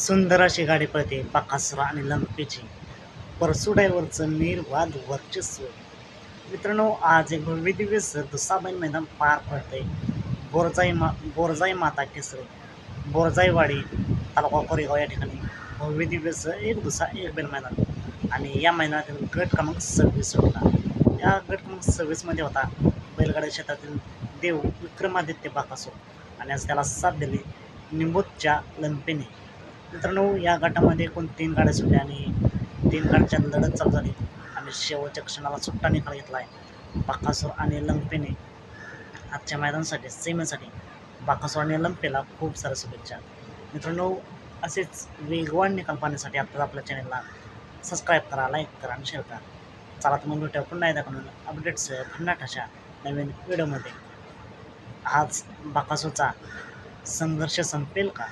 सुंदर अशी गाडी पळते बकासूर आणि लंपीची. परसुडाईवरचं निर्वाद वर्चस्व. मित्रांनो, आज एक भव्य दिव्य दुसाबैल मैदान पार पडतंय. बोरजाई माता केसरी बोरजाईवाडी तालुका कोरेगाव या ठिकाणी भव्य दिव्य एक दुसा एक बैल मैदान. आणि या मैदानातील गट क्रमांक 26 होता. या गट क्रमांक 26 मध्ये होता बैलगाड्या क्षेत्रातील देव विक्रमादित्य बकासूर आणि आज त्याला साथ दिली निंबूतच्या लंपीने. मित्रांनो, या गटामध्ये एकूण 3 गाड्या सुटल्या आणि 3 गाड्यांच्या लढत चालू झाली आणि शेवटच्या क्षणाला सुट्टा निकाल घेतला आहे बकासूर आणि लंपीने. आजच्या मैदानासाठी सेमीसाठी बकासूर आणि लंपीला खूप साऱ्या शुभेच्छा. मित्रांनो, असेच वेगवान निकाल पाहण्यासाठी आपल्या चॅनलला सबस्क्राईब करा, लाईक करा आणि शेअर करा. चला तर मग भेटूया पुन्हा एकदा करून अपडेट्स भन्नाट अशा नवीन व्हिडिओमध्ये. आज बकासूरचा संघर्ष संपेल का?